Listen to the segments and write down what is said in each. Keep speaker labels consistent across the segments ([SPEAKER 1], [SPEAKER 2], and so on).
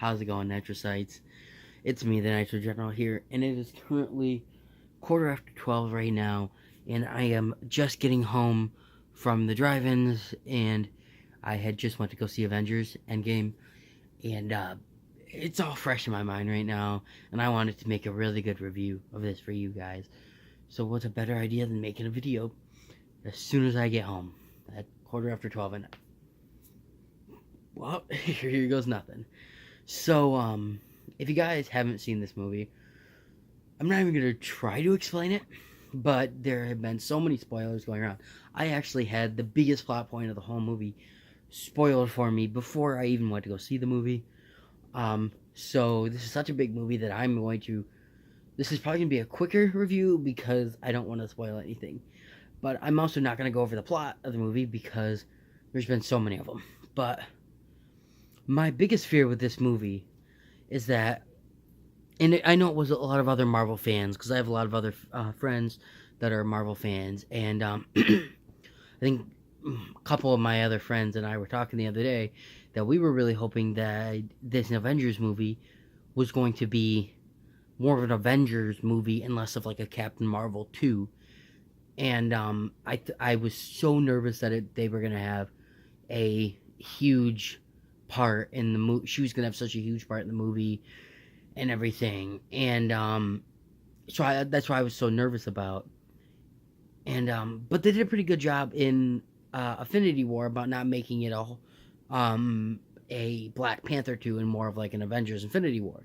[SPEAKER 1] How's it going, Nitrosites? It's me, the Nitro General here, and it is currently quarter after 12 right now, and I am just getting home from the drive-ins, and I had just went to go see Avengers Endgame, and it's all fresh in my mind right now, and I wanted to make a really good review of this for you guys. So what's a better idea than making a video as soon as I get home at quarter after 12 at night? Well, here goes nothing. So, if you guys haven't seen this movie, I'm not even going to try to explain it, but there have been so many spoilers going around. I actually had the biggest plot point of the whole movie spoiled for me before I even went to go see the movie. So this is such a big movie that this is probably going to be a quicker review because I don't want to spoil anything. But I'm also not going to go over the plot of the movie because there's been so many of them. But my biggest fear with this movie is that, and I know it was a lot of other Marvel fans, because I have a lot of other friends that are Marvel fans, and I think a couple of my other friends and I were talking the other day that we were really hoping that this Avengers movie was going to be more of an Avengers movie and less of like a Captain Marvel 2. And I was so nervous that they were going to have a huge part in the movie. She was going to have such a huge part in the movie and everything. And that's why I was so nervous about. And but they did a pretty good job in Affinity War about not making it a Black Panther 2 and more of like an Avengers Infinity War.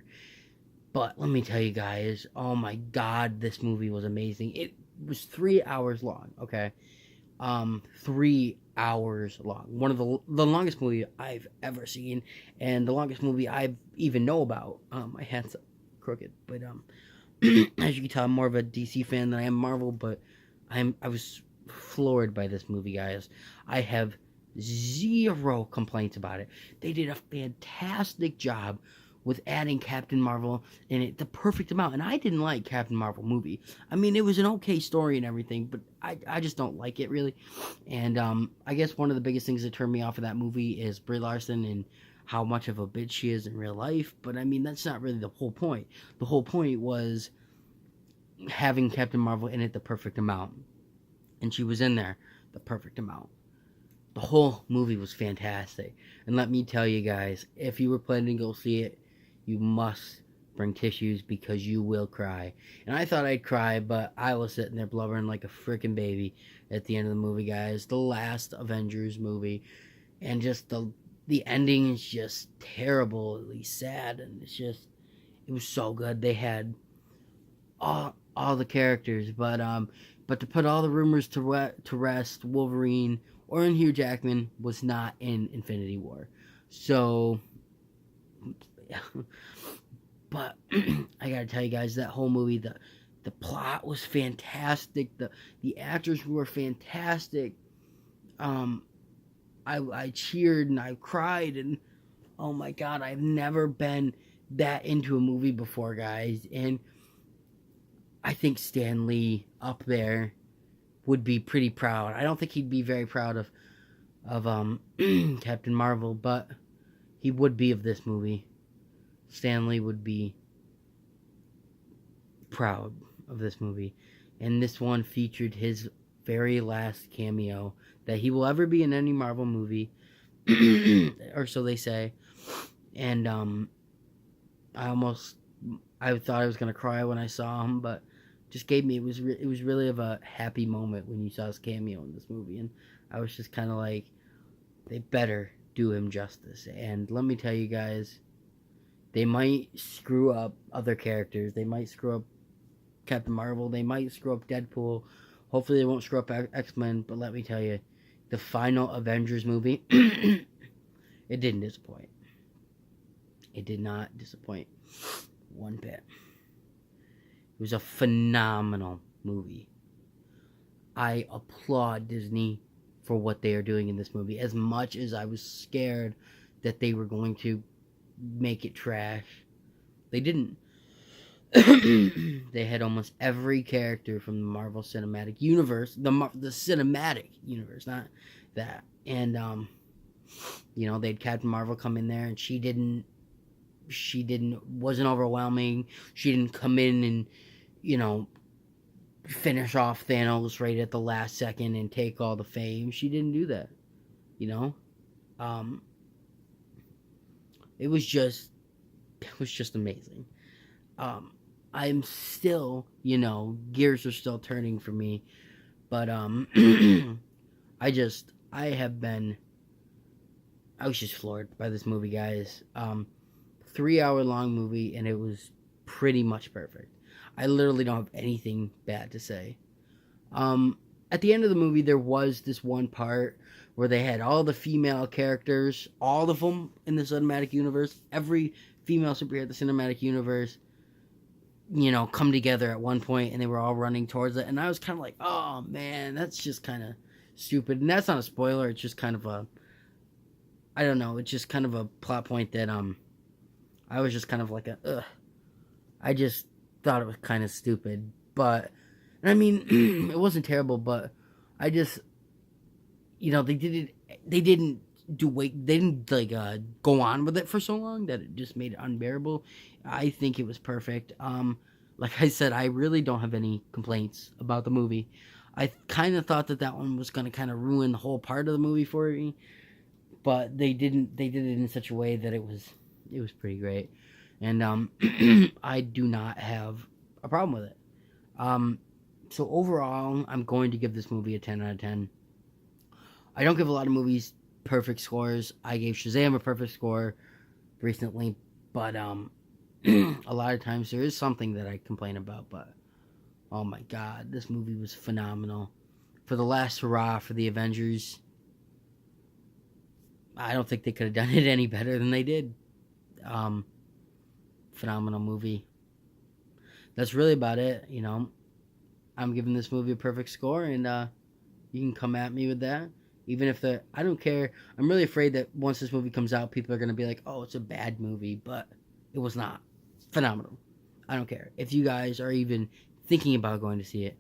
[SPEAKER 1] But let me tell you guys, oh my god, this movie was amazing. It was 3 hours long, okay? 3 hours long. One of the longest movie I've ever seen, and the longest movie I even know about. My hand's crooked, but as you can tell, I'm more of a DC fan than I am Marvel. But I was floored by this movie, guys. I have zero complaints about it. They did a fantastic job with adding Captain Marvel in it, the perfect amount. And I didn't like Captain Marvel movie. I mean, it was an okay story and everything, but I just don't like it, really. And I guess one of the biggest things that turned me off of that movie is Brie Larson and how much of a bitch she is in real life. But I mean, that's not really the whole point. The whole point was having Captain Marvel in it the perfect amount. And she was in there the perfect amount. The whole movie was fantastic. And let me tell you guys, if you were planning to go see it, you must bring tissues because you will cry. And I thought I'd cry, but I was sitting there blubbering like a freaking baby at the end of the movie, guys. The last Avengers movie. And just the ending is just terribly sad. And it was so good. They had all the characters. But to put all the rumors to rest, Wolverine or in Hugh Jackman was not in Infinity War. So... But I gotta tell you guys, that whole movie, the plot was fantastic. The actors were fantastic. I cheered and I cried, and oh my god, I've never been that into a movie before, guys. And I think Stan Lee up there would be pretty proud. I don't think he'd be very proud of Captain Marvel, but he would be of this movie. Stan Lee would be proud of this movie. And this one featured his very last cameo that he will ever be in any Marvel movie. Or so they say. And I thought I was going to cry when I saw him, but just gave me, it was really of a happy moment when you saw his cameo in this movie. And I was just kind of like, they better do him justice. And let me tell you guys, they might screw up other characters. They might screw up Captain Marvel. They might screw up Deadpool. Hopefully they won't screw up X-Men. But let me tell you, the final Avengers movie, it didn't disappoint. It did not disappoint one bit. It was a phenomenal movie. I applaud Disney for what they are doing in this movie. As much as I was scared that they were going to make it trash, they didn't. They had almost every character from the Marvel Cinematic Universe, the cinematic universe, not that. And they had Captain Marvel come in there, and she didn't She wasn't overwhelming. She didn't come in and, you know, finish off Thanos right at the last second and take all the fame. She didn't do that, you know. Um, it was just amazing. Um, I'm still, gears are still turning for me, but I was just floored by this movie, guys. 3 hour long movie, and it was pretty much perfect. I literally don't have anything bad to say. Um, at the end of the movie, there was this one part where they had all the female characters, all of them in the cinematic universe, every female superhero in the cinematic universe, come together at one point, and they were all running towards it. And I was kind of like, oh man, that's just kind of stupid. And that's not a spoiler. It's just kind of I don't know. It's just kind of a plot point that I was just kind of like ugh. I just thought it was kind of stupid, but I mean, it wasn't terrible, but I just, they didn't they didn't like go on with it for so long that it just made it unbearable. I think it was perfect. Like I said, I really don't have any complaints about the movie. I kind of thought that one was going to kind of ruin the whole part of the movie for me, but they didn't. They did it in such a way that it was pretty great, and I do not have a problem with it. So overall, I'm going to give this movie a 10 out of 10. I don't give a lot of movies perfect scores. I gave Shazam a perfect score recently, but a lot of times there is something that I complain about, but oh my god, this movie was phenomenal. For the last hurrah for the Avengers, I don't think they could have done it any better than they did. Phenomenal movie. That's really about it, I'm giving this movie a perfect score, and you can come at me with that. Even if I don't care. I'm really afraid that once this movie comes out, people are going to be like, oh, it's a bad movie, but it was not. Phenomenal. I don't care. If you guys are even thinking about going to see it,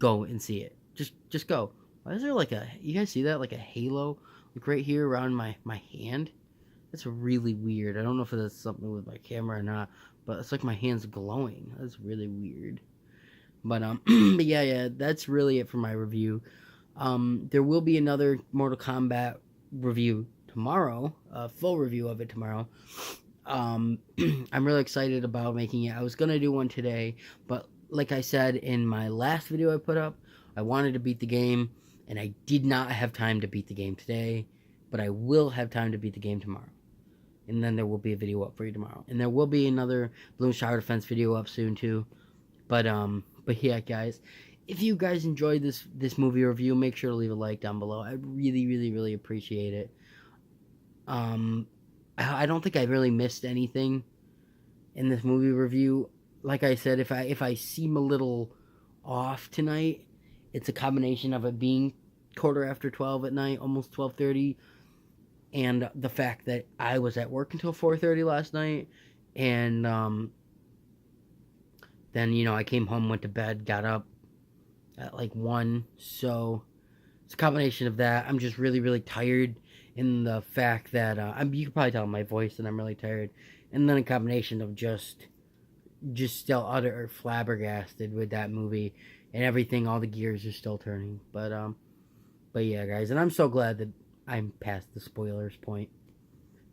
[SPEAKER 1] go and see it. Just go. Why is there you guys see that? Like a halo? Like right here around my hand? That's really weird. I don't know if that's something with my camera or not, but it's like my hand's glowing. That's really weird. But but yeah, that's really it for my review. There will be another Mortal Kombat review tomorrow, a full review of it tomorrow. I'm really excited about making it. I was gonna do one today, but like I said in my last video I put up, I wanted to beat the game, and I did not have time to beat the game today, but I will have time to beat the game tomorrow. And then there will be a video up for you tomorrow. And there will be another Bloons Tower Defense video up soon too. But yeah, guys, if you guys enjoyed this movie review, make sure to leave a like down below. I really, really, really appreciate it. I don't think I really missed anything in this movie review. Like I said, if I seem a little off tonight, it's a combination of it being 12:15 at night, almost 12:30, and the fact that I was at work until 4:30 last night, and then I came home, went to bed, got up at like 1. So it's a combination of that. I'm just really, really tired, in the fact that you can probably tell in my voice that I'm really tired, and then a combination of just still utter flabbergasted with that movie and everything. All the gears are still turning, but yeah, guys, and I'm so glad that I'm past the spoilers point,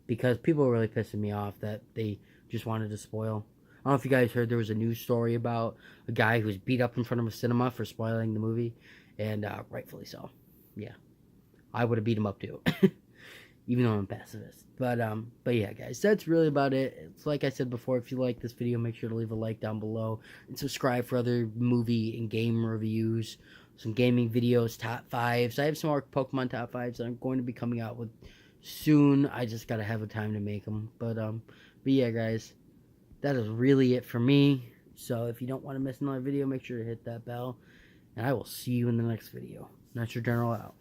[SPEAKER 1] because people were really pissing me off that they just wanted to spoil. I don't know if you guys heard, there was a news story about a guy who was beat up in front of a cinema for spoiling the movie, and rightfully so. Yeah, I would have beat him up too, even though I'm a pacifist. But yeah, guys, that's really about it. It's like I said before, if you like this video, make sure to leave a like down below and subscribe for other movie and game reviews, some gaming videos, top 5s. I have some more Pokemon top 5s that I'm going to be coming out with soon. I just gotta have the time to make them. But yeah, guys, that is really it for me. So if you don't want to miss another video, make sure to hit that bell, and I will see you in the next video. Nitro General out.